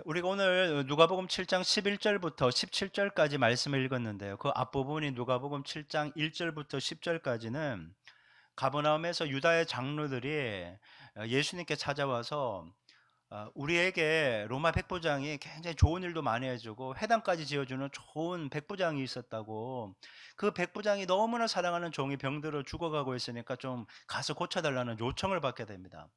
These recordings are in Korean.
우리가 오늘 누가복음 7장 11절부터 17절까지 말씀을 읽었는데요. 그 앞부분이 누가복음 7장 1절부터 10절까지는 가버나움에서 유다의 장로들이 예수님께 찾아와서 우리에게 로마 백부장이 굉장히 좋은 일도 많이 해주고 회당까지 지어주는 좋은 백부장이 있었다고, 그 백부장이 너무나 사랑하는 종이 병들어 죽어가고 있으니까 좀 가서 고쳐달라는 요청을 받게 됩니다.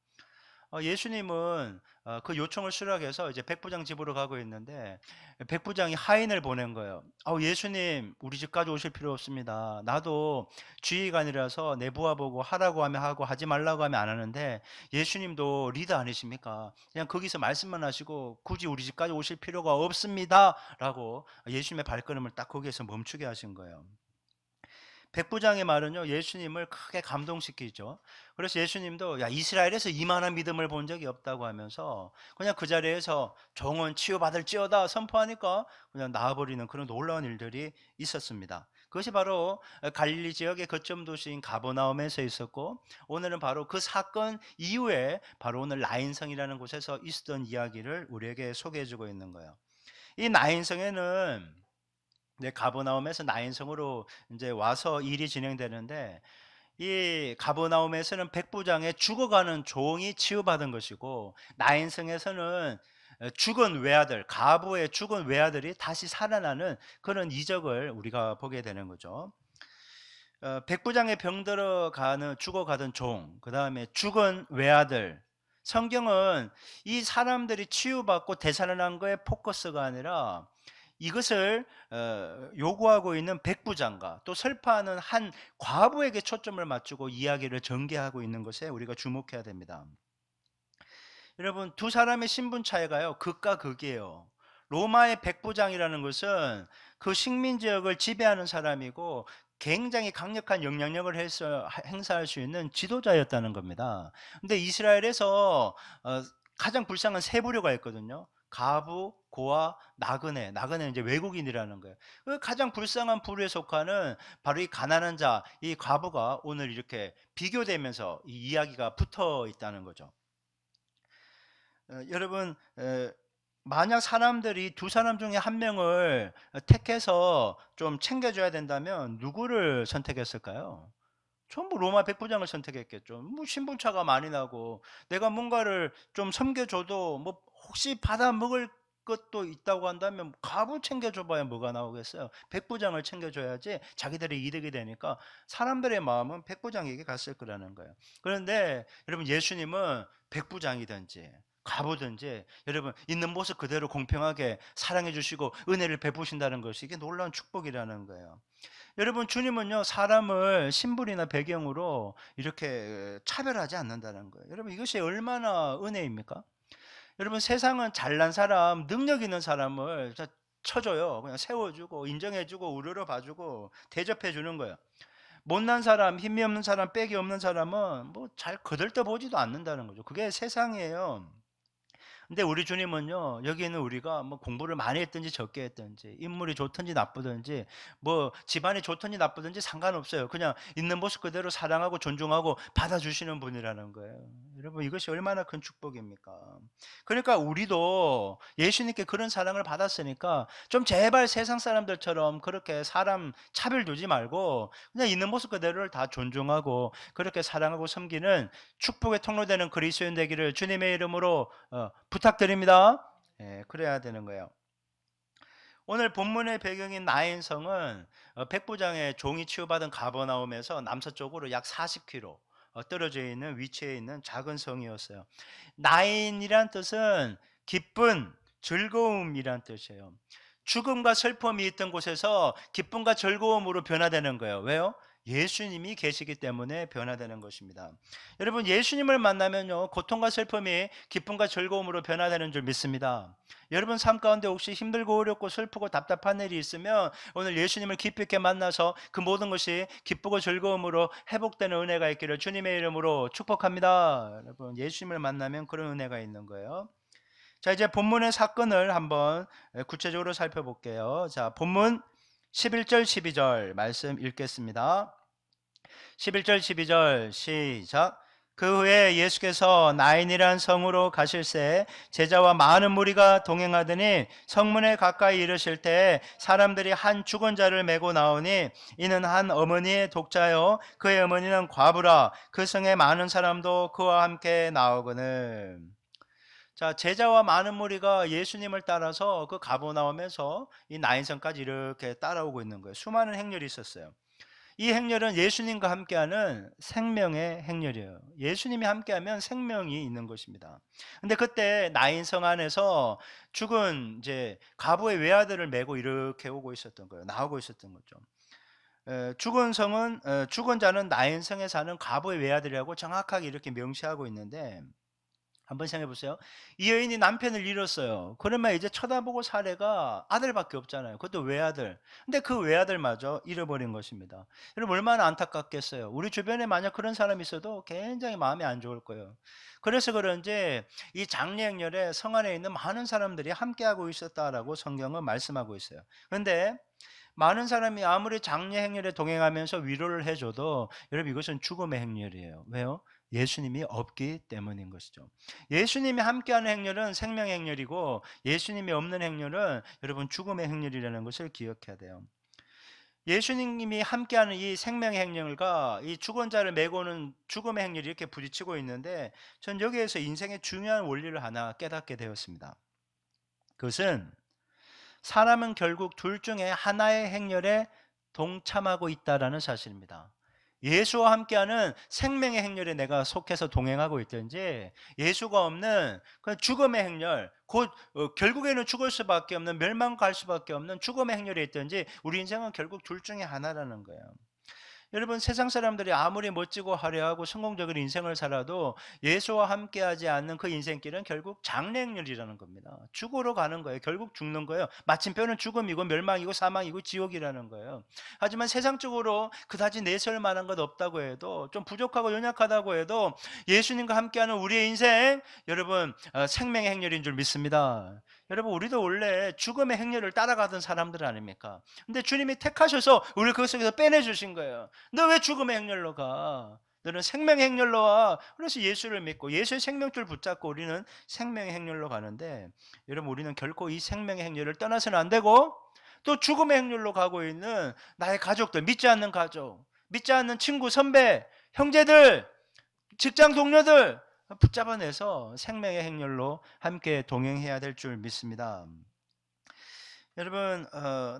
예수님은 그 요청을 수락해서 이제 백부장 집으로 가고 있는데 백부장이 하인을 보낸 거예요. 예수님 우리 집까지 오실 필요 없습니다. 나도 지휘관이라서 내 부하 보고 하라고 하면 하고 하지 말라고 하면 안 하는데 예수님도 리더 아니십니까? 그냥 거기서 말씀만 하시고 굳이 우리 집까지 오실 필요가 없습니다 라고 예수님의 발걸음을 딱 거기에서 멈추게 하신 거예요. 백부장의 말은요, 예수님을 크게 감동시키죠. 그래서 예수님도 야, 이스라엘에서 이만한 믿음을 본 적이 없다고 하면서 그냥 그 자리에서 종은 치유받을지어다 선포하니까 그냥 나아버리는 그런 놀라운 일들이 있었습니다. 그것이 바로 갈릴리 지역의 거점 도시인 가버나움에서 있었고, 오늘은 바로 그 사건 이후에 바로 오늘 나인성이라는 곳에서 있었던 이야기를 우리에게 소개해주고 있는 거예요. 이 나인성에는 가버나움에서 나인성으로 이제 와서 일이 진행되는데, 이 가버나움에서는 백부장의 죽어가는 종이 치유받은 것이고, 나인성에서는 죽은 외아들, 가부의 죽은 외아들이 다시 살아나는 그런 이적을 우리가 보게 되는 거죠. 백부장의 병들어 가는 죽어가던 종, 그 다음에 죽은 외아들. 성경은 이 사람들이 치유받고 되살아난 거에 포커스가 아니라 이것을 요구하고 있는 백부장과 또 슬퍼하는 한 과부에게 초점을 맞추고 이야기를 전개하고 있는 것에 우리가 주목해야 됩니다. 여러분, 두 사람의 신분 차이가요, 극과 극이에요. 로마의 백부장이라는 것은 그 식민 지역을 지배하는 사람이고 굉장히 강력한 영향력을 행사할 수 있는 지도자였다는 겁니다. 근데 이스라엘에서 가장 불쌍한 세 부류가 있거든요. 가부, 고아, 나그네. 나그네는 이제 외국인이라는 거예요. 그 가장 불쌍한 부류에 속하는 바로 이 가난한 자, 이 과부가 오늘 이렇게 비교되면서 이 이야기가 붙어 있다는 거죠. 여러분, 만약 사람들이 두 사람 중에 한 명을 택해서 좀 챙겨줘야 된다면 누구를 선택했을까요? 전부 로마 백부장을 선택했겠죠. 뭐 신분차가 많이 나고 내가 뭔가를 좀 섬겨줘도 뭐 혹시 받아 먹을 것도 있다고 한다면 갑을 챙겨줘봐야 뭐가 나오겠어요. 백부장을 챙겨줘야지 자기들의 이득이 되니까 사람들의 마음은 백부장에게 갔을 거라는 거예요. 그런데 여러분, 예수님은 백부장이든지 가보든지 여러분 있는 모습 그대로 공평하게 사랑해 주시고 은혜를 베푸신다는 것이 이게 놀라운 축복이라는 거예요. 여러분, 주님은요 사람을 신분이나 배경으로 이렇게 차별하지 않는다는 거예요. 여러분, 이것이 얼마나 은혜입니까? 여러분, 세상은 잘난 사람, 능력 있는 사람을 쳐줘요. 그냥 세워주고 인정해주고 우러러 봐주고 대접해주는 거예요. 못난 사람, 힘이 없는 사람, 빽이 없는 사람은 뭐 잘 거들떠 보지도 않는다는 거죠. 그게 세상이에요. 근데 우리 주님은요, 여기에는 우리가 뭐 공부를 많이 했든지 적게 했든지, 인물이 좋든지 나쁘든지, 뭐 집안이 좋든지 나쁘든지 상관없어요. 그냥 있는 모습 그대로 사랑하고 존중하고 받아주시는 분이라는 거예요. 여러분, 이것이 얼마나 큰 축복입니까? 그러니까 우리도 예수님께 그런 사랑을 받았으니까 좀 제발 세상 사람들처럼 그렇게 사람 차별 두지 말고 그냥 있는 모습 그대로를 다 존중하고 그렇게 사랑하고 섬기는 축복의 통로되는 그리스도인 되기를 주님의 이름으로 부탁드립니다. 예, 그래야 되는 거예요. 오늘 본문의 배경인 나인성은 백부장의 종이 치유받은 가버나움에서 남서쪽으로 약 40km 떨어져 있는 위치에 있는 작은 성이었어요. 나인이란 뜻은 기쁜, 즐거움이란 뜻이에요. 죽음과 슬픔이 있던 곳에서 기쁨과 즐거움으로 변화되는 거예요. 왜요? 예수님이 계시기 때문에 변화되는 것입니다. 여러분, 예수님을 만나면요, 고통과 슬픔이 기쁨과 즐거움으로 변화되는 줄 믿습니다. 여러분 삶 가운데 혹시 힘들고 어렵고 슬프고 답답한 일이 있으면 오늘 예수님을 깊이 있게 만나서 그 모든 것이 기쁘고 즐거움으로 회복되는 은혜가 있기를 주님의 이름으로 축복합니다. 여러분, 예수님을 만나면 그런 은혜가 있는 거예요. 자, 이제 본문의 사건을 한번 구체적으로 살펴볼게요. 자, 본문 11절 12절 말씀 읽겠습니다. 11절 12절 시작. 그 후에 예수께서 나인이란 성으로 가실새 제자와 많은 무리가 동행하더니 성문에 가까이 이르실 때 사람들이 한 죽은 자를 메고 나오니 이는 한 어머니의 독자요 그의 어머니는 과부라. 그 성에 많은 사람도 그와 함께 나오거늘. 자, 제자와 많은 무리가 예수님을 따라서 그 가버나움에서 이 나인성까지 이렇게 따라오고 있는 거예요. 수많은 행렬이 있었어요. 이 행렬은 예수님과 함께하는 생명의 행렬이에요. 예수님이 함께하면 생명이 있는 것입니다. 근데 그때 나인성 안에서 죽은 이제 과부의 외아들을 메고 이렇게 오고 있었던 거예요. 나오고 있었던 거죠. 죽은 자는 나인성에 사는 과부의 외아들이라고 정확하게 이렇게 명시하고 있는데, 한번 생각해 보세요. 이 여인이 남편을 잃었어요. 그러면 이제 쳐다보고 사례가 아들밖에 없잖아요. 그것도 외아들. 근데 그 외아들마저 잃어버린 것입니다. 여러분 얼마나 안타깝겠어요. 우리 주변에 만약 그런 사람이 있어도 굉장히 마음이 안 좋을 거예요. 그래서 그런지 이 장례행렬에 성 안에 있는 많은 사람들이 함께하고 있었다라고 성경은 말씀하고 있어요. 그런데 많은 사람이 아무리 장례 행렬에 동행하면서 위로를 해줘도 여러분 이것은 죽음의 행렬이에요. 왜요? 예수님이 없기 때문인 것이죠. 예수님이 함께하는 행렬은 생명의 행렬이고 예수님이 없는 행렬은 여러분 죽음의 행렬이라는 것을 기억해야 돼요. 예수님이 함께하는 이 생명의 행렬과 이 죽은 자를 메고 오는 죽음의 행렬이 이렇게 부딪히고 있는데, 전 여기에서 인생의 중요한 원리를 하나 깨닫게 되었습니다. 그것은 사람은 결국 둘 중에 하나의 행렬에 동참하고 있다라는 사실입니다. 예수와 함께하는 생명의 행렬에 내가 속해서 동행하고 있든지, 예수가 없는 그 죽음의 행렬, 곧 결국에는 죽을 수밖에 없는, 멸망갈 수밖에 없는 죽음의 행렬에 있든지, 우리 인생은 결국 둘 중에 하나라는 거예요. 여러분 세상 사람들이 아무리 멋지고 화려하고 성공적인 인생을 살아도 예수와 함께하지 않는 그 인생길은 결국 장래행렬이라는 겁니다. 죽으러 가는 거예요. 결국 죽는 거예요. 마침표는 죽음이고 멸망이고 사망이고 지옥이라는 거예요. 하지만 세상적으로 그다지 내세울 만한 것 없다고 해도, 좀 부족하고 연약하다고 해도 예수님과 함께하는 우리의 인생, 여러분 생명의 행렬인 줄 믿습니다. 여러분 우리도 원래 죽음의 행렬을 따라가던 사람들 아닙니까? 근데 주님이 택하셔서 우리를 그 속에서 빼내주신 거예요. 너 왜 죽음의 행렬로 가? 너는 생명의 행렬로 와. 그래서 예수를 믿고 예수의 생명줄 붙잡고 우리는 생명의 행렬로 가는데, 여러분 우리는 결코 이 생명의 행렬을 떠나서는 안 되고, 또 죽음의 행렬로 가고 있는 나의 가족들, 믿지 않는 가족, 믿지 않는 친구, 선배, 형제들, 직장 동료들 붙잡아내서 생명의 행렬로 함께 동행해야 될 줄 믿습니다. 여러분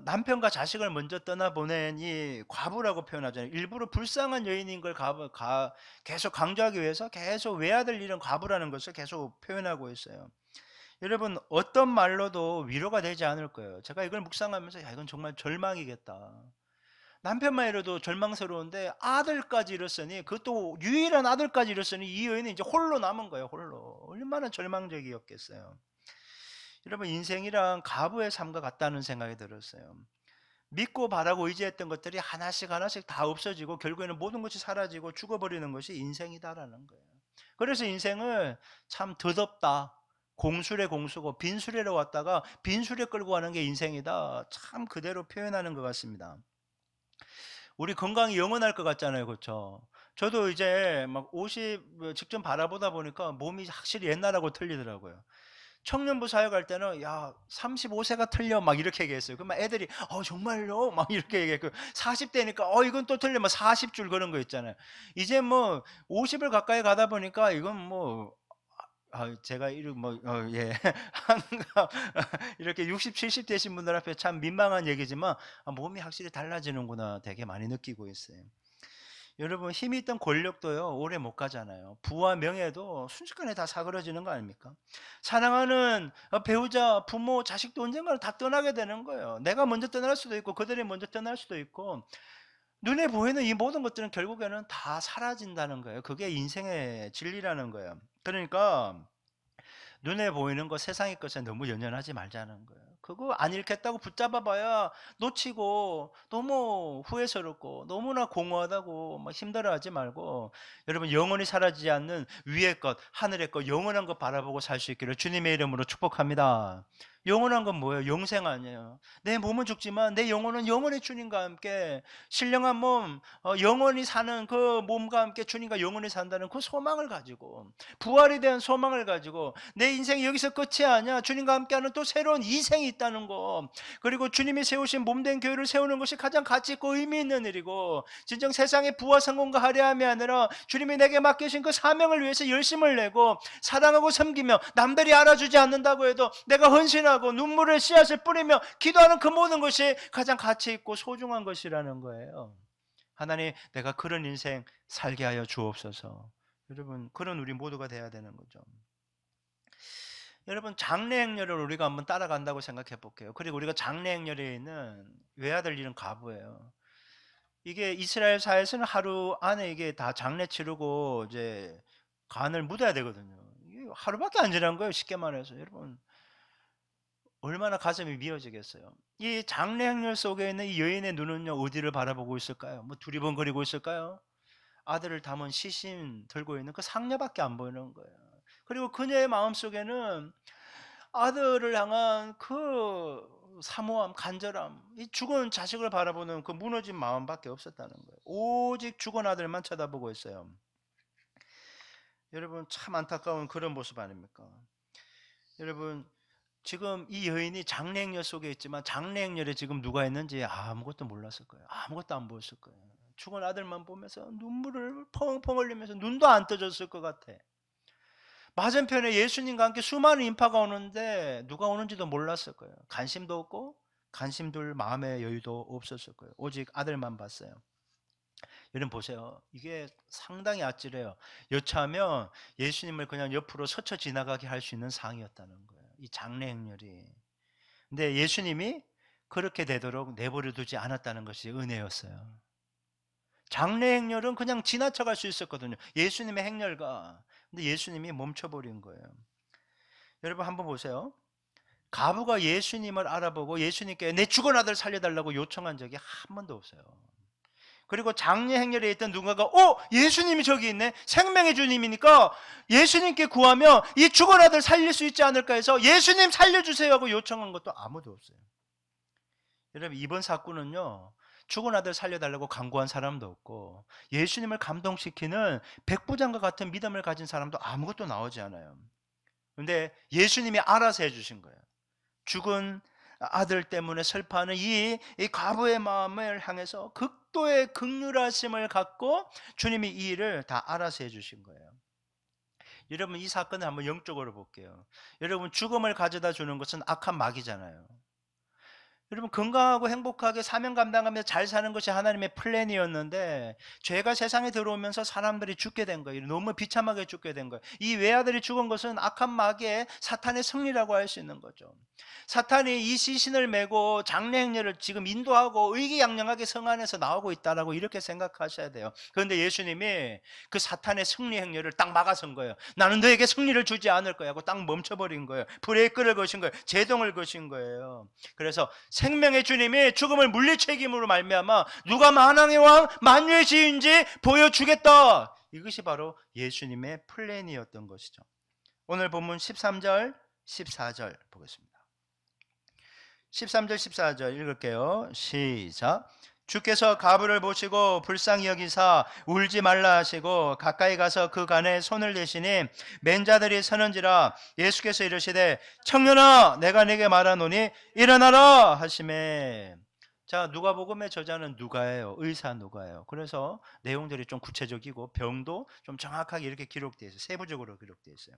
남편과 자식을 먼저 떠나보낸 이 과부라고 표현하잖아요. 일부러 불쌍한 여인인 걸 계속 강조하기 위해서 계속 외아들 잃은 과부라는 것을 계속 표현하고 있어요. 여러분 어떤 말로도 위로가 되지 않을 거예요. 제가 이걸 묵상하면서 야 이건 정말 절망이겠다. 남편만 잃어도 절망스러운데 아들까지 잃었으니, 그것도 유일한 아들까지 잃었으니 이 여인은 이제 홀로 남은 거예요. 홀로. 얼마나 절망적이었겠어요. 여러분 인생이란 가부의 삶과 같다는 생각이 들었어요. 믿고 바라고 의지했던 것들이 하나씩 하나씩 다 없어지고 결국에는 모든 것이 사라지고 죽어버리는 것이 인생이다라는 거예요. 그래서 인생을 참 더덥다, 공수래 공수고 빈수레로 왔다가 빈수레 끌고 가는 게 인생이다, 참 그대로 표현하는 것 같습니다. 우리 건강이 영원할 것 같잖아요. 그렇죠? 저도 이제 막 50 직접 바라보다 보니까 몸이 확실히 옛날하고 틀리더라고요. 청년부 사역할 때는 "야 35세가 틀려." 막 이렇게 얘기했어요. 그러면 애들이 정말요?" 막 이렇게 얘기했고, 40 대니까 이건 또 틀려." 막 40 줄 그런 거 있잖아요. 이제 뭐 50을 가까이 가다 보니까 이건 뭐 제가 이런 예. 한가 이렇게 60, 70 되신 분들 앞에 참 민망한 얘기지만 몸이 확실히 달라지는구나 되게 많이 느끼고 있어요. 여러분 힘이 있던 권력도요 오래 못 가잖아요. 부와 명예도 순식간에 다 사그러지는 거 아닙니까? 사랑하는 배우자, 부모, 자식도 언젠가는 다 떠나게 되는 거예요. 내가 먼저 떠날 수도 있고 그들이 먼저 떠날 수도 있고, 눈에 보이는 이 모든 것들은 결국에는 다 사라진다는 거예요. 그게 인생의 진리라는 거예요. 그러니까 눈에 보이는 것, 세상의 것에 너무 연연하지 말자는 거예요. 그거 안 잃겠다고 붙잡아 봐야 놓치고 너무 후회스럽고 너무나 공허하다고 막 힘들어하지 말고, 여러분 영원히 사라지지 않는 위의 것, 하늘의 것, 영원한 것 바라보고 살 수 있기를 주님의 이름으로 축복합니다. 영원한 건 뭐예요? 영생 아니에요. 내 몸은 죽지만 내 영혼은 영원히 주님과 함께 신령한 몸, 영원히 사는 그 몸과 함께 주님과 영원히 산다는 그 소망을 가지고, 부활에 대한 소망을 가지고 내 인생이 여기서 끝이 아니야. 주님과 함께하는 또 새로운 이생이 있다는 거, 그리고 주님이 세우신 몸된 교회를 세우는 것이 가장 가치 있고 의미 있는 일이고, 진정 세상의 부와 성공과 화려함이 아니라 주님이 내게 맡기신 그 사명을 위해서 열심을 내고 사랑하고 섬기며, 남들이 알아주지 않는다고 해도 내가 헌신하고 눈물의 씨앗을 뿌리며 기도하는 그 모든 것이 가장 가치 있고 소중한 것이라는 거예요. 하나님, 내가 그런 인생 살게 하여 주옵소서. 여러분, 그런 우리 모두가 돼야 되는 거죠. 여러분, 장래 행렬을 우리가 한번 따라간다고 생각해 볼게요. 그리고 우리가 장래 행렬에 있는 외아들 잃은 과부예요. 이게 이스라엘 사회에서는 하루 안에 이게 다 장례 치르고 이제 간을 묻어야 되거든요. 이게 하루밖에 안 지난 거예요. 쉽게 말해서. 여러분, 얼마나 가슴이 미어지겠어요. 이 장례 행렬 속에 있는 이 여인의 눈은요, 어디를 바라보고 있을까요? 뭐 두리번거리고 있을까요? 아들을 담은 시신 들고 있는 그 상녀밖에 안 보이는 거예요. 그리고 그녀의 마음속에는 아들을 향한 그 사모함, 간절함, 이 죽은 자식을 바라보는 그 무너진 마음밖에 없었다는 거예요. 오직 죽은 아들만 쳐다보고 있어요. 여러분, 참 안타까운 그런 모습 아닙니까? 여러분, 지금 이 여인이 장례행렬 속에 있지만 장례행렬에 지금 누가 있는지 아무것도 몰랐을 거예요. 아무것도 안 보였을 거예요. 죽은 아들만 보면서 눈물을 펑펑 흘리면서 눈도 안 떠졌을 것 같아. 맞은편에 예수님과 함께 수많은 인파가 오는데 누가 오는지도 몰랐을 거예요. 관심도 없고 관심 둘 마음의 여유도 없었을 거예요. 오직 아들만 봤어요. 여러분 보세요. 이게 상당히 아찔해요. 여차하면 예수님을 그냥 옆으로 스쳐 지나가게 할 수 있는 상이었다는 거예요. 이 장례 행렬이. 근데 예수님이 그렇게 되도록 내버려 두지 않았다는 것이 은혜였어요. 장례 행렬은 그냥 지나쳐갈 수 있었거든요. 예수님의 행렬가. 근데 예수님이 멈춰버린 거예요. 여러분 한번 보세요. 가부가 예수님을 알아보고 예수님께 내 죽은 아들 살려달라고 요청한 적이 한 번도 없어요. 그리고 장례 행렬에 있던 누군가가 예수님이 저기 있네, 생명의 주님이니까 예수님께 구하면 이 죽은 아들 살릴 수 있지 않을까 해서 예수님 살려주세요 하고 요청한 것도 아무도 없어요. 여러분, 이번 사건은요, 죽은 아들 살려달라고 간구한 사람도 없고 예수님을 감동시키는 백부장과 같은 믿음을 가진 사람도 아무것도 나오지 않아요. 그런데 예수님이 알아서 해주신 거예요. 죽은 아들 때문에 슬퍼하는 이 과부의 마음을 향해서 극도의 긍휼하심을 갖고 주님이 이 일을 다 알아서 해주신 거예요. 여러분, 이 사건을 한번 영적으로 볼게요. 여러분, 죽음을 가져다 주는 것은 악한 마귀잖아요. 여러분, 건강하고 행복하게 사명 감당하면서 잘 사는 것이 하나님의 플랜이었는데 죄가 세상에 들어오면서 사람들이 죽게 된 거예요. 너무 비참하게 죽게 된 거예요. 이 외아들이 죽은 것은 악한 마귀의 사탄의 승리라고 할 수 있는 거죠. 사탄이 이 시신을 메고 장례 행렬을 지금 인도하고 의기양양하게 성 안에서 나오고 있다라고 이렇게 생각하셔야 돼요. 그런데 예수님이 그 사탄의 승리 행렬을 딱 막아선 거예요. 나는 너에게 승리를 주지 않을 거야 하고 딱 멈춰버린 거예요. 브레이크를 거신 거예요. 제동을 거신 거예요. 그래서 생명의 주님이 죽음을 물리책임으로 말미암아 누가 만왕의 왕 만유의 지인지 보여주겠다. 이것이 바로 예수님의 플랜이었던 것이죠. 오늘 본문 13절 14절 보겠습니다. 13절 14절 읽을게요. 시작. 주께서 가부를 보시고 불쌍히 여기사 울지 말라 하시고 가까이 가서 그 간에 손을 대시니 맨 자들이 서는지라. 예수께서 이르시되 청년아 내가 네게 말하노니 일어나라 하시매. 자, 누가복음의 저자는 누가예요? 의사 누가예요. 그래서 내용들이 좀 구체적이고 병도 좀 정확하게 이렇게 기록되어 있어요. 세부적으로 기록되어 있어요.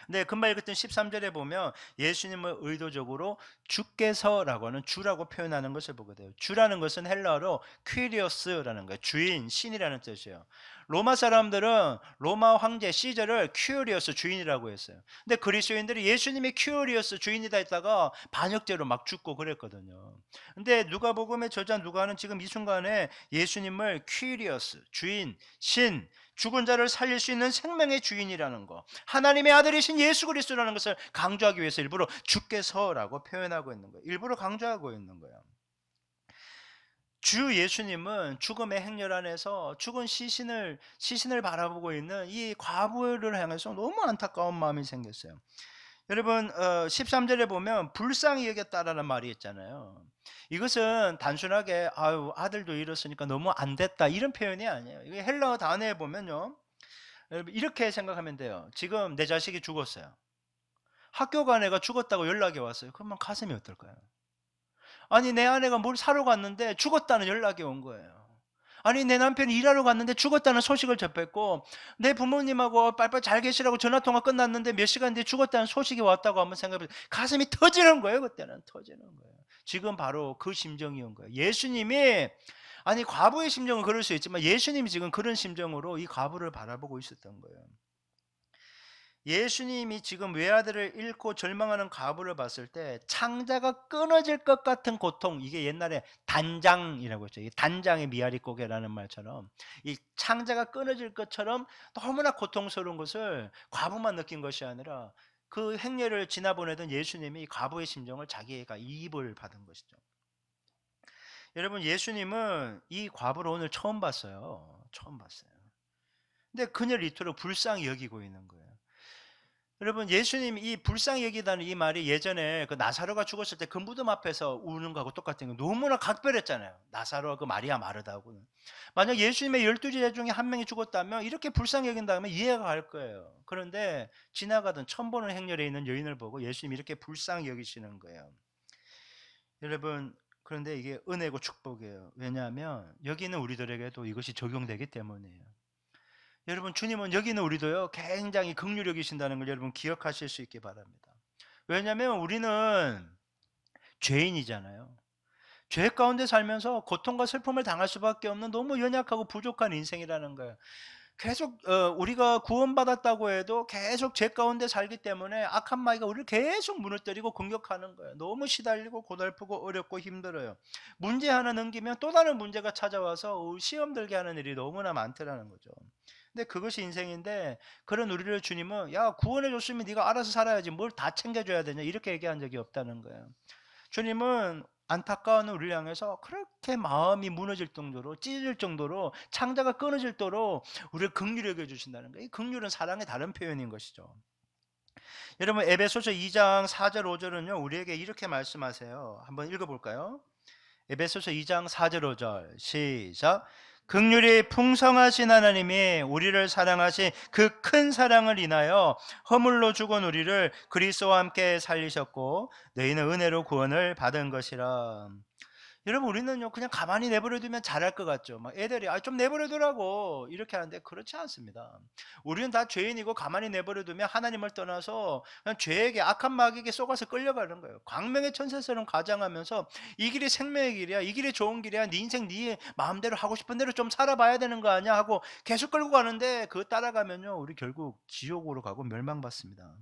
근데 금방 읽었던 13절에 보면 예수님을 의도적으로 주께서라고 하는 주라고 표현하는 것을 보게 돼요. 주라는 것은 헬라어로 퀴리어스라는 거예요. 주인, 신이라는 뜻이에요. 로마 사람들은 로마 황제 시저를 큐리어스 주인이라고 했어요. 근데 그리스도인들이 예수님이 큐리어스 주인이다 했다가 반역죄로 막 죽고 그랬거든요. 근데 누가복음의 저자 누가는 지금 이 순간에 예수님을 퀴리어스, 주인, 신, 죽은 자를 살릴 수 있는 생명의 주인이라는 거, 하나님의 아들이신 예수 그리스도라는 것을 강조하기 위해서 일부러 주께서라고 표현하고 있는 거예요. 일부러 강조하고 있는 거예요. 주 예수님은 죽음의 행렬 안에서 죽은 시신을 바라보고 있는 이 과부를 향해서 너무 안타까운 마음이 생겼어요. 여러분 13절에 보면 불쌍히 여겼다라는 말이 있잖아요. 이것은 단순하게 아유 아들도 잃었으니까 너무 안 됐다 이런 표현이 아니에요. 이게 헬라어 단어에 보면요. 여러분 이렇게 생각하면 돼요. 지금 내 자식이 죽었어요. 학교 간 애가 죽었다고 연락이 왔어요. 그러면 가슴이 어떨까요? 아니 내 아내가 뭘 사러 갔는데 죽었다는 연락이 온 거예요. 아니 내 남편이 일하러 갔는데 죽었다는 소식을 접했고 내 부모님하고 빨리빨리 잘 계시라고 전화통화 끝났는데 몇 시간 뒤에 죽었다는 소식이 왔다고 한번 생각해 보세요. 가슴이 터지는 거예요. 그때는 터지는 거예요. 지금 바로 그 심정이 온 거예요. 예수님이 아니 과부의 심정은 그럴 수 있지만 예수님이 지금 그런 심정으로 이 과부를 바라보고 있었던 거예요. 예수님이 지금 외아들을 잃고 절망하는 과부를 봤을 때 창자가 끊어질 것 같은 고통, 이게 옛날에 단장이라고 했죠. 이 단장의 미아리 고개라는 말처럼 이 창자가 끊어질 것처럼 너무나 고통스러운 것을 과부만 느낀 것이 아니라 그 행렬을 지나보내던 예수님이 과부의 심정을 자기가 이입을 받은 것이죠. 여러분 예수님은 이 과부를 오늘 처음 봤어요. 처음 봤어요. 근데 그녀를 이토록 불쌍히 여기고 있는 거예요. 여러분 예수님 이 불쌍히 여기다는 이 말이 예전에 그 나사로가 죽었을 때 그 무덤 앞에서 우는 거하고 똑같은 거 너무나 각별했잖아요. 나사로와 그 마리아 마르다하고는. 만약 예수님의 12제자 중에 한 명이 죽었다면 이렇게 불쌍히 여긴다면 이해가 갈 거예요. 그런데 지나가던 처음 보는 행렬에 있는 여인을 보고 예수님이 이렇게 불쌍히 여기시는 거예요. 여러분 그런데 이게 은혜고 축복이에요. 왜냐하면 여기 있는 우리들에게도 이것이 적용되기 때문이에요. 여러분 주님은 여기 있는 우리도요 굉장히 긍휼히 여기신다는 걸 여러분 기억하실 수 있기 바랍니다. 왜냐하면 우리는 죄인이잖아요. 죄 가운데 살면서 고통과 슬픔을 당할 수밖에 없는 너무 연약하고 부족한 인생이라는 거예요. 계속 우리가 구원받았다고 해도 계속 죄 가운데 살기 때문에 악한 마귀가 우리를 계속 무너뜨리고 공격하는 거예요. 너무 시달리고 고달프고 어렵고 힘들어요. 문제 하나 넘기면 또 다른 문제가 찾아와서 시험 들게 하는 일이 너무나 많더라는 거죠. 근데 그것이 인생인데 그런 우리를 주님은 야 구원해 줬으면 네가 알아서 살아야지 뭘 다 챙겨줘야 되냐 이렇게 얘기한 적이 없다는 거예요. 주님은 안타까운 우리를 향해서 그렇게 마음이 무너질 정도로 찢어질 정도로 창자가 끊어질도록 우리를 긍휼히 여겨주신다는 거예요. 이 긍휼은 사랑의 다른 표현인 것이죠. 여러분 에베소서 2장 4절 5절은요 우리에게 이렇게 말씀하세요. 한번 읽어볼까요? 에베소서 2장 4절 5절 시작. 긍휼이 풍성하신 하나님이 우리를 사랑하신 그 큰 사랑을 인하여 허물로 죽은 우리를 그리스도와 함께 살리셨고 너희는 은혜로 구원을 받은 것이라. 여러분 우리는요 그냥 가만히 내버려 두면 잘할 것 같죠. 막 애들이 좀 내버려 두라고 이렇게 하는데 그렇지 않습니다. 우리는 다 죄인이고 가만히 내버려 두면 하나님을 떠나서 그냥 죄에게 악한 마귀에게 쏘가서 끌려가는 거예요. 광명의 천사처럼 가장하면서 이 길이 생명의 길이야, 이 길이 좋은 길이야, 네 인생 네 마음대로 하고 싶은 대로 좀 살아봐야 되는 거 아니야 하고 계속 끌고 가는데 그거 따라가면요 우리 결국 지옥으로 가고 멸망받습니다.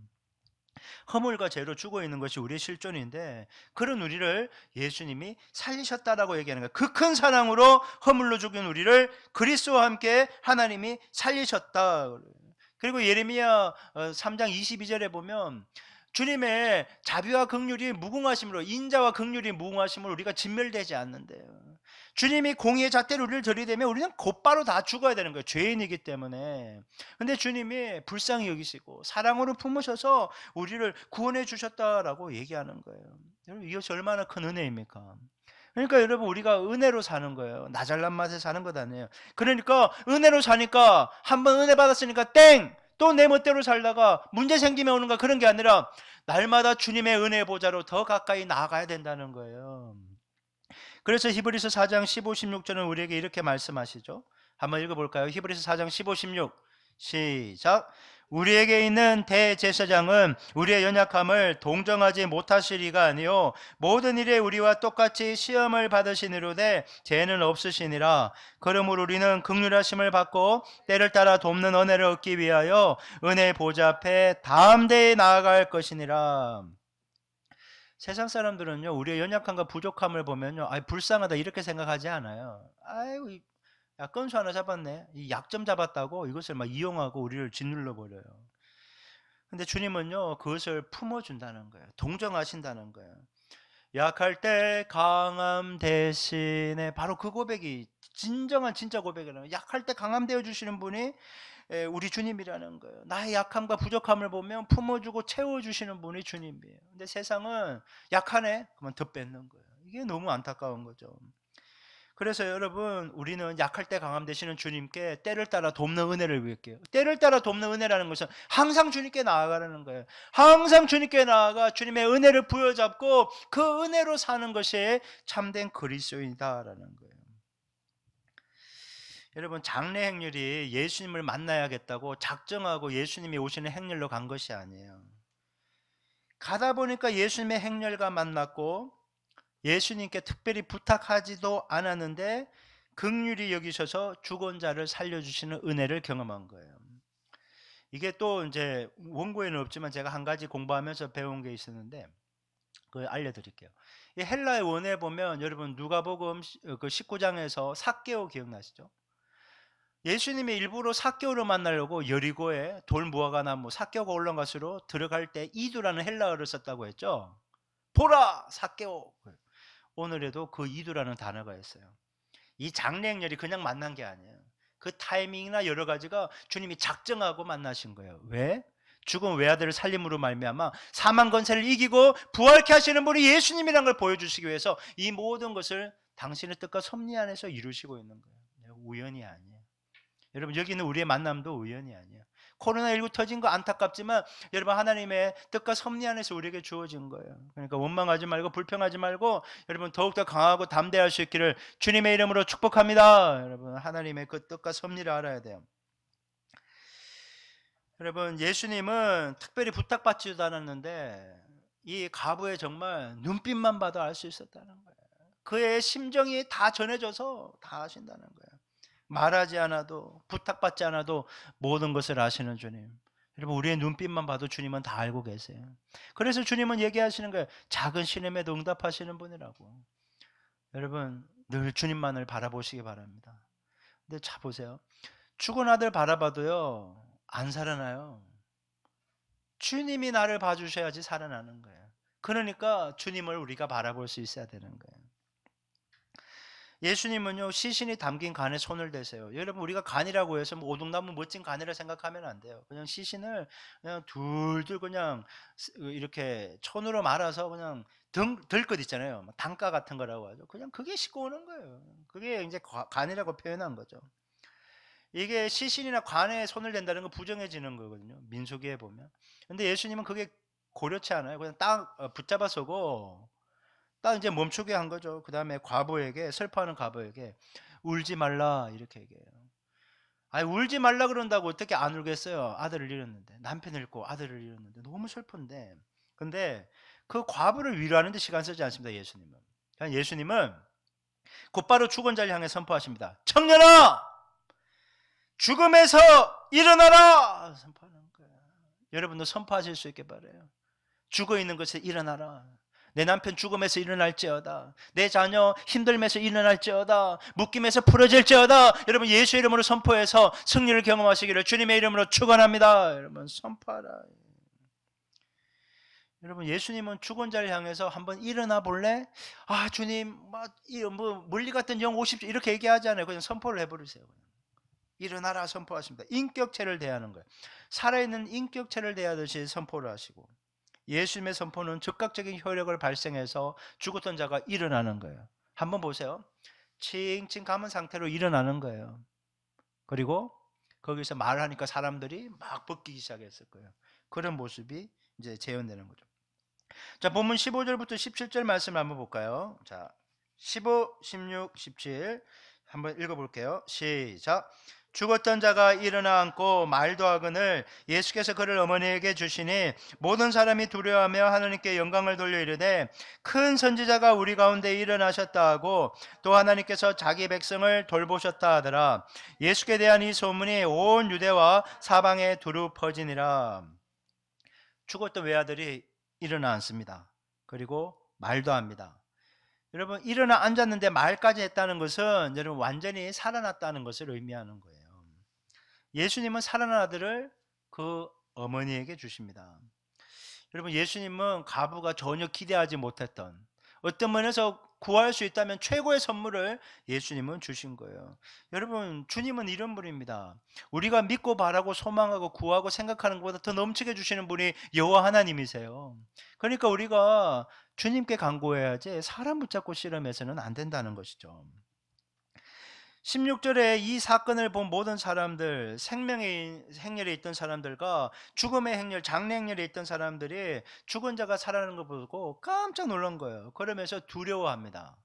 허물과 죄로 죽어 있는 것이 우리의 실존인데 그런 우리를 예수님이 살리셨다라고 얘기하는 거예요. 그 큰 사랑으로 허물로 죽인 우리를 그리스도와 함께 하나님이 살리셨다. 그리고 예레미야 3장 22절에 보면 주님의 자비와 긍휼이 무궁하심으로 인자와 긍휼이 무궁하심으로 우리가 진멸되지 않는데요. 주님이 공의의 잣대로 우리를 들이대면 우리는 곧바로 다 죽어야 되는 거예요. 죄인이기 때문에. 근데 주님이 불쌍히 여기시고 사랑으로 품으셔서 우리를 구원해 주셨다라고 얘기하는 거예요. 여러분 이것이 얼마나 큰 은혜입니까? 그러니까 여러분 우리가 은혜로 사는 거예요. 나 잘난 맛에 사는 것 아니에요. 그러니까 은혜로 사니까 한번 은혜 받았으니까 땡! 또 내 멋대로 살다가 문제 생기면 오는가 그런 게 아니라 날마다 주님의 은혜 보좌로 더 가까이 나아가야 된다는 거예요. 그래서 히브리서 4장 15, 16절은 우리에게 이렇게 말씀하시죠. 한번 읽어볼까요? 히브리서 4장 15, 16 시작. 우리에게 있는 대제사장은 우리의 연약함을 동정하지 못하시리가 아니요 모든 일에 우리와 똑같이 시험을 받으시니로되 죄는 없으시니라. 그러므로 우리는 긍휼하심을 받고 때를 따라 돕는 은혜를 얻기 위하여 은혜 보좌 앞에 담대히 나아갈 것이니라. 세상 사람들은요 우리의 연약함과 부족함을 보면요 불쌍하다 이렇게 생각하지 않아요. 아이고 야 건수 하나 잡았네, 이 약점 잡았다고 이것을 막 이용하고 우리를 짓눌러 버려요. 근데 주님은요 그것을 품어준다는 거예요. 동정하신다는 거예요. 약할 때 강함 대신에 바로 그 고백이 진정한 진짜 고백이라는, 약할 때 강함 되어 주시는 분이 우리 주님이라는 거예요. 나의 약함과 부족함을 보면 품어주고 채워주시는 분이 주님이에요. 근데 세상은 약하네? 그러면 더 뺏는 거예요. 이게 너무 안타까운 거죠. 그래서 여러분, 우리는 약할 때 강함 되시는 주님께 때를 따라 돕는 은혜를 구할게요. 때를 따라 돕는 은혜라는 것은 항상 주님께 나아가라는 거예요. 항상 주님께 나아가 주님의 은혜를 부여잡고 그 은혜로 사는 것이 참된 그리스도인이다라는 거예요. 여러분, 장래 행렬이 예수님을 만나야겠다고 작정하고 예수님이 오시는 행렬로 간 것이 아니에요. 가다 보니까 예수님의 행렬과 만났고 예수님께 특별히 부탁하지도 않았는데 긍휼히 여기셔서 죽은 자를 살려주시는 은혜를 경험한 거예요. 이게 또 이제 원고에는 없지만 제가 한 가지 공부하면서 배운 게 있었는데 그걸 알려드릴게요. 이 헬라의 원에 보면 여러분 누가복음 그 19장에서 삭개오 기억나시죠? 예수님이 일부러 삭개오를 만나려고 여리고에 돌무화과 나무 삭개오가 올라온 곳으로 들어갈 때 이두라는 헬라어를 썼다고 했죠. 보라 삭개오. 오늘에도 그 이두라는 단어가 있어요. 이 장래행렬이 그냥 만난 게 아니에요. 그 타이밍이나 여러 가지가 주님이 작정하고 만나신 거예요. 왜? 죽은 외아들을 살림으로 말미암아 사망 권세를 이기고 부활케 하시는 분이 예수님이라는 걸 보여주시기 위해서 이 모든 것을 당신의 뜻과 섭리 안에서 이루시고 있는 거예요. 우연이 아니에요. 여러분, 여기는 우리의 만남도 우연이 아니에요. 코로나19 터진 거 안타깝지만 여러분, 하나님의 뜻과 섭리 안에서 우리에게 주어진 거예요. 그러니까 원망하지 말고 불평하지 말고 여러분 더욱더 강하고 담대할 수 있기를 주님의 이름으로 축복합니다. 여러분, 하나님의 그 뜻과 섭리를 알아야 돼요. 여러분, 예수님은 특별히 부탁받지도 않았는데 이 과부의 정말 눈빛만 봐도 알 수 있었다는 거예요. 그의 심정이 다 전해져서 다 아신다는 거예요. 말하지 않아도 부탁받지 않아도 모든 것을 아시는 주님. 여러분, 우리의 눈빛만 봐도 주님은 다 알고 계세요. 그래서 주님은 얘기하시는 거예요. 작은 신음에도 응답하시는 분이라고. 여러분, 늘 주님만을 바라보시기 바랍니다. 근데 자 보세요. 죽은 아들 바라봐도요 안 살아나요. 주님이 나를 봐주셔야지 살아나는 거예요. 그러니까 주님을 우리가 바라볼 수 있어야 되는 거예요. 예수님은요 시신이 담긴 간에 손을 대세요. 여러분, 우리가 간이라고 해서 뭐 오동나무 멋진 간이라 생각하면 안 돼요. 그냥 시신을 그냥 둘둘 그냥 이렇게 천으로 말아서 그냥 들것 있잖아요. 단가 같은 거라고 하죠. 그냥 그게 싣고 오는 거예요. 그게 이제 간이라고 표현한 거죠. 이게 시신이나 관에 손을 댄다는 건 부정해지는 거거든요. 민수기에 보면. 근데 예수님은 그게 고려치 않아요. 그냥 딱 붙잡아 서고 딱 이제 멈추게 한 거죠. 그 다음에 과부에게, 슬퍼하는 과부에게 울지 말라 이렇게 얘기해요. 아니, 울지 말라 그런다고 어떻게 안 울겠어요? 아들을 잃었는데, 남편을 잃고 아들을 잃었는데 너무 슬픈데. 근데 그 과부를 위로하는 데 시간 쓰지 않습니다. 예수님은. 그냥 예수님은 곧바로 죽은 자를 향해 선포하십니다. 청년아, 죽음에서 일어나라! 선포하는 거예요. 여러분도 선포하실 수 있게 바라요. 죽어 있는 것에 일어나라. 내 남편 죽음에서 일어날지어다. 내 자녀 힘들면서 일어날지어다. 묶임에서 풀어질지어다. 여러분, 예수 이름으로 선포해서 승리를 경험하시기를 주님의 이름으로 축원합니다. 여러분, 선포하라. 여러분, 예수님은 죽은 자를 향해서 한번 일어나 볼래? 아, 주님, 뭐 멀리 갔던 영 오십시오 이렇게 얘기하지 않아요. 그냥 선포를 해버리세요. 일어나라 선포하십니다. 인격체를 대하는 거예요. 살아있는 인격체를 대하듯이 선포를 하시고, 예수님의 선포는 즉각적인 효력을 발생해서 죽었던 자가 일어나는 거예요. 한번 보세요. 칭칭 감은 상태로 일어나는 거예요. 그리고 거기서 말하니까 사람들이 막 벗기기 시작했을 거예요. 그런 모습이 이제 재현되는 거죠. 자, 본문 15절부터 17절 말씀을 한번 볼까요? 자, 15, 16, 17 한번 읽어볼게요. 시작. 죽었던 자가 일어나 앉고 말도 하거늘 예수께서 그를 어머니에게 주시니 모든 사람이 두려워하며 하나님께 영광을 돌려 이르되 큰 선지자가 우리 가운데 일어나셨다 하고 또 하나님께서 자기 백성을 돌보셨다 하더라. 예수께 대한 이 소문이 온 유대와 사방에 두루 퍼지니라. 죽었던 외아들이 일어나 앉습니다. 그리고 말도 합니다. 여러분, 일어나 앉았는데 말까지 했다는 것은 여러분 완전히 살아났다는 것을 의미하는 거예요. 예수님은 살아난 아들을 그 어머니에게 주십니다. 여러분, 예수님은 과부가 전혀 기대하지 못했던 어떤 면에서 구할 수 있다면 최고의 선물을 예수님은 주신 거예요. 여러분, 주님은 이런 분입니다. 우리가 믿고 바라고 소망하고 구하고 생각하는 것보다 더 넘치게 주시는 분이 여호와 하나님이세요. 그러니까 우리가 주님께 간구해야지 사람 붙잡고 씨름해서는 안 된다는 것이죠. 16절에 이 사건을 본 모든 사람들, 생명의 행렬에 있던 사람들과 죽음의 행렬, 장래 행렬에 있던 사람들이 죽은 자가 살아나는 걸 보고 깜짝 놀란 거예요. 그러면서 두려워합니다.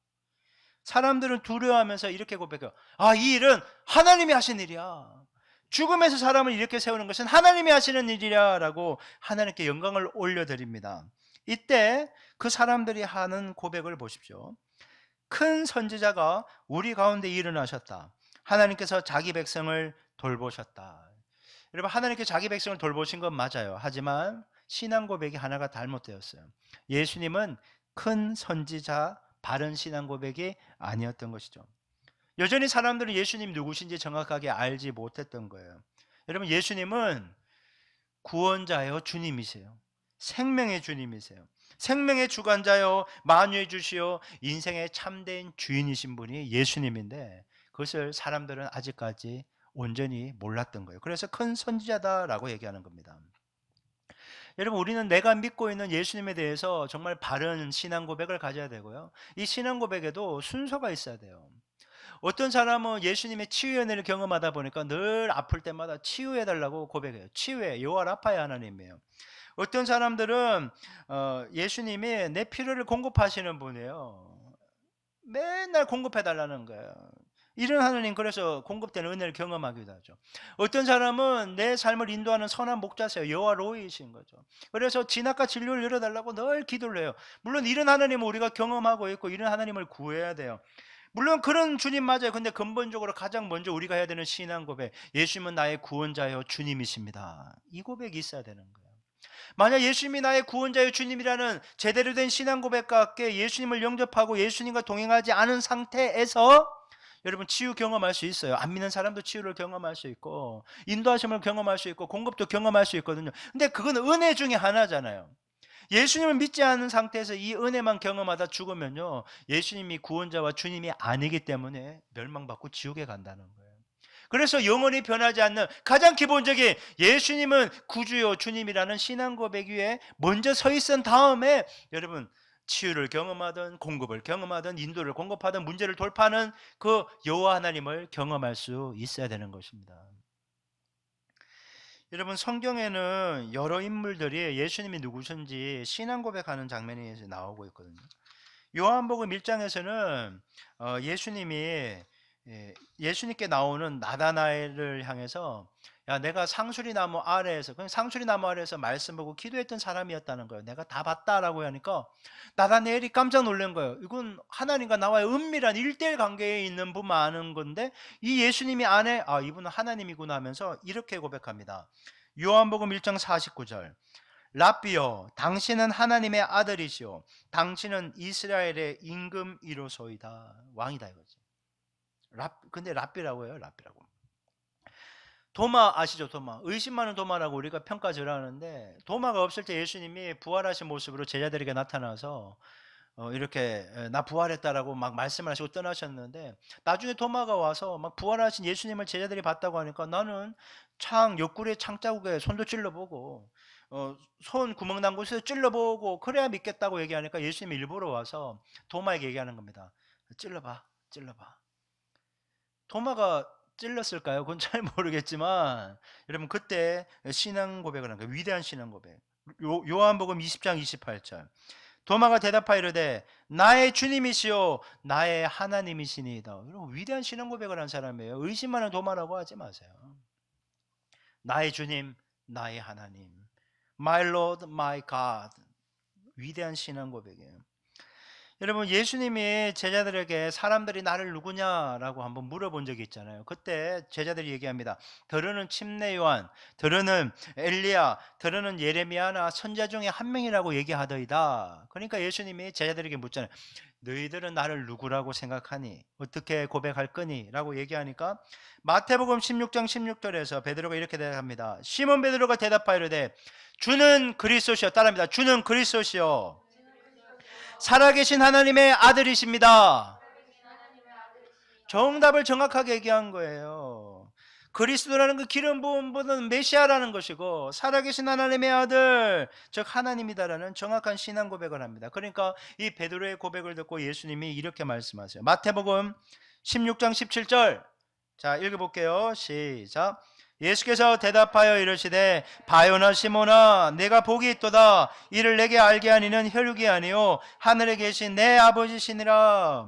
사람들은 두려워하면서 이렇게 고백해요. 아, 이 일은 하나님이 하신 일이야. 죽음에서 사람을 이렇게 세우는 것은 하나님이 하시는 일이야 라고 하나님께 영광을 올려드립니다. 이때 그 사람들이 하는 고백을 보십시오. 큰 선지자가 우리 가운데 일어나셨다. 하나님께서 자기 백성을 돌보셨다. 여러분, 하나님께 자기 백성을 돌보신 건 맞아요. 하지만 신앙 고백이 하나가 잘못되었어요. 예수님은 큰 선지자, 바른 신앙 고백이 아니었던 것이죠. 여전히 사람들은 예수님 누구신지 정확하게 알지 못했던 거예요. 여러분, 예수님은 구원자요 주님이세요. 생명의 주님이세요. 생명의 주관자요 만유의 주시요 인생의 참된 주인이신 분이 예수님인데 그것을 사람들은 아직까지 온전히 몰랐던 거예요. 그래서 큰 선지자다라고 얘기하는 겁니다. 여러분, 우리는 내가 믿고 있는 예수님에 대해서 정말 바른 신앙 고백을 가져야 되고요. 이 신앙 고백에도 순서가 있어야 돼요. 어떤 사람은 예수님의 치유의 은혜를 경험하다 보니까 늘 아플 때마다 치유해달라고 고백해요. 치유해, 여호와 라파의 하나님이에요. 어떤 사람들은 예수님이 내 필요를 공급하시는 분이에요. 맨날 공급해달라는 거예요. 이런 하나님, 그래서 공급되는 은혜를 경험하기도 하죠. 어떤 사람은 내 삶을 인도하는 선한 목자세요. 여호와 로이이신 거죠. 그래서 진압과 진료를 열어달라고 늘 기도를 해요. 물론 이런 하나님을 우리가 경험하고 있고 이런 하나님을 구해야 돼요. 물론 그런 주님 맞아요. 근데 근본적으로 가장 먼저 우리가 해야 되는 신앙 고백, 예수님은 나의 구원자요 주님이십니다. 이 고백이 있어야 되는 거예요. 만약 예수님이 나의 구원자요 주님이라는 제대로 된 신앙 고백과 함께 예수님을 영접하고 예수님과 동행하지 않은 상태에서 여러분 치유 경험할 수 있어요. 안 믿는 사람도 치유를 경험할 수 있고 인도하심을 경험할 수 있고 공급도 경험할 수 있거든요. 근데 그건 은혜 중에 하나잖아요. 예수님을 믿지 않은 상태에서 이 은혜만 경험하다 죽으면요, 예수님이 구원자와 주님이 아니기 때문에 멸망받고 지옥에 간다는 거예요. 그래서 영원히 변하지 않는 가장 기본적인 예수님은 구주요 주님이라는 신앙 고백 위에 먼저 서 있은 다음에 여러분 치유를 경험하든 공급을 경험하든 인도를 공급하든 문제를 돌파하는 그 여호와 하나님을 경험할 수 있어야 되는 것입니다. 여러분, 성경에는 여러 인물들이 예수님이 누구신지 신앙 고백하는 장면이 나오고 있거든요. 요한복음 1장에서는 예수님이 예수님께 나오는 나다나엘을 향해서 야, 내가 상수리 나무 아래에서, 그냥 상수리 나무 아래에서 말씀 보고 기도했던 사람이었다는 거예요. 내가 다 봤다라고 하니까 나다나엘이 깜짝 놀란 거예요. 이건 하나님과 나와의 은밀한 1대1 관계에 있는 분만 아는 건데 이 예수님이 안에 아, 이분은 하나님이구나 하면서 이렇게 고백합니다. 요한복음 1장 49절. 랍비여, 당신은 하나님의 아들이시오. 당신은 이스라엘의 임금이로소이다. 왕이다 이거지. 근데 랍비라고 해요. 랍비라고. 도마 아시죠? 도마. 의심 많은 도마라고 우리가 평가절하는데 도마가 없을 때 예수님이 부활하신 모습으로 제자들에게 나타나서 이렇게 나 부활했다라고 막 말씀을 하시고 떠나셨는데 나중에 도마가 와서 막 부활하신 예수님을 제자들이 봤다고 하니까 나는 옆구리에 창자국에 손도 찔러보고 손 구멍 난 곳에서 찔러보고 그래야 믿겠다고 얘기하니까 예수님이 일부러 와서 도마에게 얘기하는 겁니다. 찔러봐, 찔러봐. 도마가 찔렀을까요? 그건 잘 모르겠지만 여러분 그때 신앙 고백을 한 거예요. 위대한 신앙 고백. 요한복음 20장 28절. 도마가 대답하이르되 나의 주님이시요 나의 하나님이시니이다. 여러분 위대한 신앙 고백을 한 사람이에요. 의심하는 도마라고 하지 마세요. 나의 주님, 나의 하나님. My Lord, my God. 위대한 신앙 고백이에요. 여러분 예수님이 제자들에게 사람들이 나를 누구냐라고 한번 물어본 적이 있잖아요. 그때 제자들이 얘기합니다. 더러는 침례 요한, 더러는 엘리야, 더러는 예레미야나 선자 중에 한 명이라고 얘기하더이다. 그러니까 예수님이 제자들에게 묻잖아요. 너희들은 나를 누구라고 생각하니? 어떻게 고백할 거니? 라고 얘기하니까 마태복음 16장 16절에서 베드로가 이렇게 대답합니다. 시몬 베드로가 대답하이르되 주는 그리스도시요. 따라합니다. 주는 그리스도시요 살아계신 하나님의 아들이십니다. 정답을 정확하게 얘기한 거예요. 그리스도라는 그 기름 부음 분은 메시아라는 것이고 살아계신 하나님의 아들, 즉 하나님이다라는 정확한 신앙 고백을 합니다. 그러니까 이 베드로의 고백을 듣고 예수님이 이렇게 말씀하세요. 마태복음 16장 17절, 자 읽어볼게요. 시작. 예수께서 대답하여 이르시되 바요나 시몬아 내가 복이 있도다. 이를 내게 알게 하니는 혈육이 아니요 하늘에 계신 내 아버지시니라.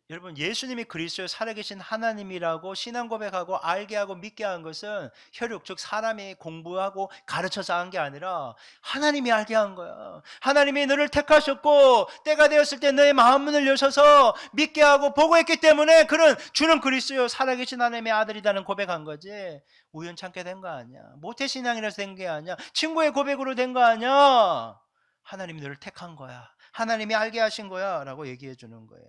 여러분, 예수님이 그리스도의 살아계신 하나님이라고 신앙 고백하고 알게 하고 믿게 한 것은 혈육, 즉 사람이 공부하고 가르쳐서 한 게 아니라 하나님이 알게 한 거야. 하나님이 너를 택하셨고 때가 되었을 때 너의 마음문을 여셔서 믿게 하고 보고했기 때문에 그런 주는 그리스도의 살아계신 하나님의 아들이라는 고백한 거지. 우연찮게 된 거 아니야. 모태신앙이라서 된 게 아니야. 친구의 고백으로 된 거 아니야. 하나님이 너를 택한 거야. 하나님이 알게 하신 거야 라고 얘기해 주는 거예요.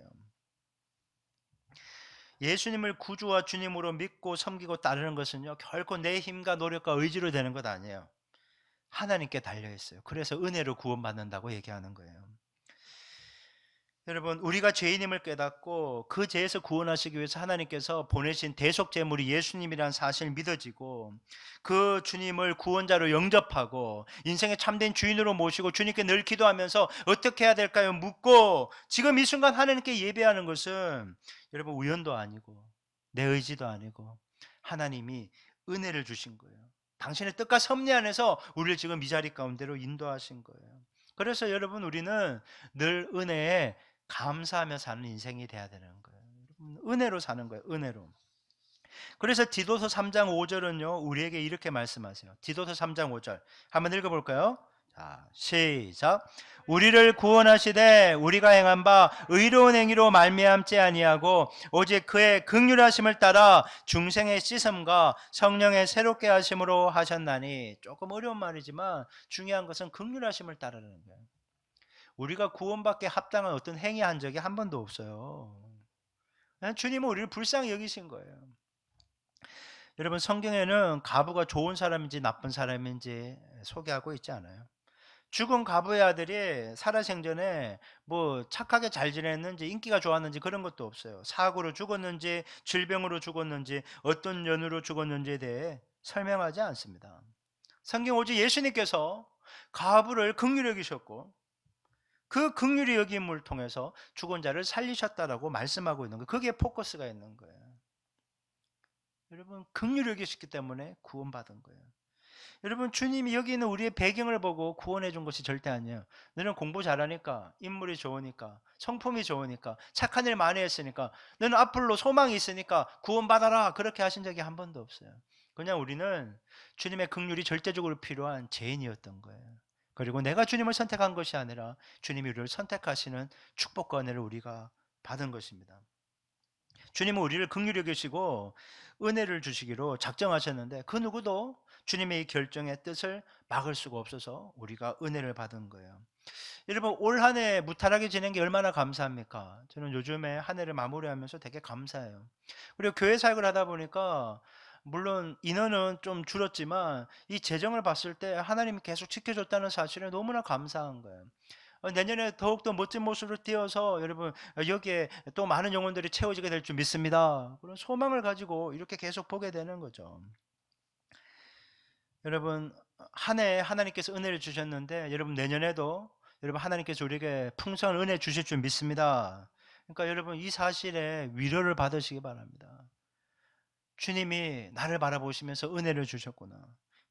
예수님을 구주와 주님으로 믿고 섬기고 따르는 것은요 결코 내 힘과 노력과 의지로 되는 것 아니에요. 하나님께 달려있어요. 그래서 은혜로 구원받는다고 얘기하는 거예요. 여러분, 우리가 죄인임을 깨닫고 그 죄에서 구원하시기 위해서 하나님께서 보내신 대속제물이 예수님이라는 사실이 믿어지고 그 주님을 구원자로 영접하고 인생의 참된 주인으로 모시고 주님께 늘 기도하면서 어떻게 해야 될까요? 묻고 지금 이 순간 하나님께 예배하는 것은 여러분 우연도 아니고 내 의지도 아니고 하나님이 은혜를 주신 거예요. 당신의 뜻과 섭리 안에서 우리를 지금 이 자리 가운데로 인도하신 거예요. 그래서 여러분 우리는 늘 은혜에 감사하며 사는 인생이 돼야 되는 거예요. 은혜로 사는 거예요. 은혜로. 그래서 디도서 3장 5절은요 우리에게 이렇게 말씀하세요. 디도서 3장 5절 한번 읽어볼까요? 자, 시작. 우리를 구원하시되 우리가 행한 바 의로운 행위로 말미암지 아니하고 오직 그의 긍휼하심을 따라 중생의 씻음과 성령의 새롭게 하심으로 하셨나니. 조금 어려운 말이지만 중요한 것은 긍휼하심을 따르는 거예요. 우리가 구원받게 합당한 어떤 행위 한 적이 한 번도 없어요. 주님은 우리를 불쌍히 여기신 거예요. 여러분, 성경에는 과부가 좋은 사람인지 나쁜 사람인지 소개하고 있지 않아요. 죽은 과부의 아들이 살아생전에 뭐 착하게 잘 지냈는지 인기가 좋았는지 그런 것도 없어요. 사고로 죽었는지 질병으로 죽었는지 어떤 연유로 죽었는지에 대해 설명하지 않습니다. 성경 오직 예수님께서 과부를 긍휼히 여기셨고 그 긍휼히 여김을 통해서 죽은 자를 살리셨다라고 말씀하고 있는 거예요. 그게 포커스가 있는 거예요. 여러분, 긍휼히 여기셨기 때문에 구원받은 거예요. 여러분, 주님이 여기 있는 우리의 배경을 보고 구원해 준 것이 절대 아니에요. 너는 공부 잘하니까, 인물이 좋으니까, 성품이 좋으니까, 착한 일 많이 했으니까, 너는 앞으로 소망이 있으니까 구원받아라, 그렇게 하신 적이 한 번도 없어요. 그냥 우리는 주님의 긍휼이 절대적으로 필요한 죄인이었던 거예요. 그리고 내가 주님을 선택한 것이 아니라 주님이 우리를 선택하시는 축복과 은혜를 우리가 받은 것입니다. 주님은 우리를 긍휼히 여기시고 은혜를 주시기로 작정하셨는데 그 누구도 주님의 이 결정의 뜻을 막을 수가 없어서 우리가 은혜를 받은 거예요. 여러분, 올 한 해 무탈하게 지낸 게 얼마나 감사합니까? 저는 요즘에 한 해를 마무리하면서 되게 감사해요. 그리고 교회 사역을 하다 보니까 물론 인원은 좀 줄었지만 이 재정을 봤을 때 하나님이 계속 지켜줬다는 사실에 너무나 감사한 거예요. 내년에 더욱더 멋진 모습으로 뛰어서 여러분 여기에 또 많은 영혼들이 채워지게 될 줄 믿습니다. 그런 소망을 가지고 이렇게 계속 보게 되는 거죠. 여러분, 한 해 하나님께서 은혜를 주셨는데 여러분 내년에도 여러분 하나님께서 우리에게 풍성한 은혜 주실 줄 믿습니다. 그러니까 여러분 이 사실에 위로를 받으시기 바랍니다. 주님이 나를 바라보시면서 은혜를 주셨구나.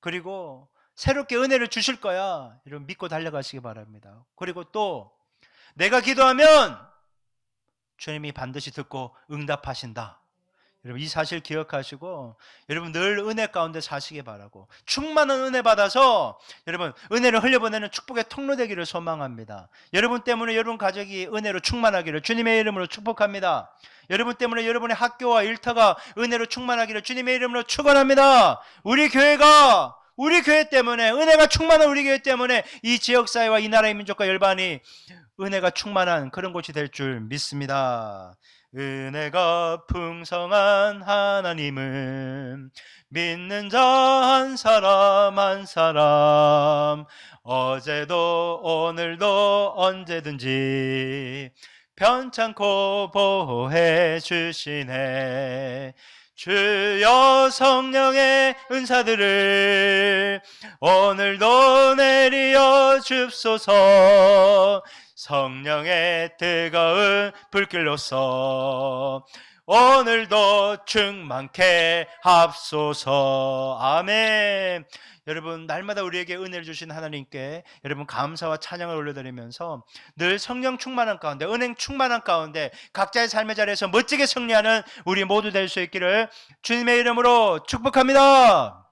그리고 새롭게 은혜를 주실 거야. 여러분 믿고 달려가시기 바랍니다. 그리고 또 내가 기도하면 주님이 반드시 듣고 응답하신다. 여러분 이 사실 기억하시고 여러분 늘 은혜 가운데 사시기 바라고 충만한 은혜 받아서 여러분 은혜를 흘려보내는 축복의 통로 되기를 소망합니다. 여러분 때문에 여러분 가족이 은혜로 충만하기를 주님의 이름으로 축복합니다. 여러분 때문에 여러분의 학교와 일터가 은혜로 충만하기를 주님의 이름으로 축원합니다. 우리 교회 때문에 은혜가 충만한 우리 교회 때문에 이 지역사회와 이 나라의 민족과 열반이 은혜가 충만한 그런 곳이 될 줄 믿습니다. 은혜가 풍성한 하나님은 믿는 자 한 사람 한 사람 어제도 오늘도 언제든지 편찮고 보호해 주시네. 주여 성령의 은사들을 오늘도 내리어 줍소서. 성령의 뜨거운 불길로서 오늘도 충만케 합소서. 아멘. 여러분, 날마다 우리에게 은혜를 주신 하나님께 여러분 감사와 찬양을 올려드리면서 늘 성령 충만한 가운데, 은행 충만한 가운데 각자의 삶의 자리에서 멋지게 승리하는 우리 모두 될 수 있기를 주님의 이름으로 축복합니다.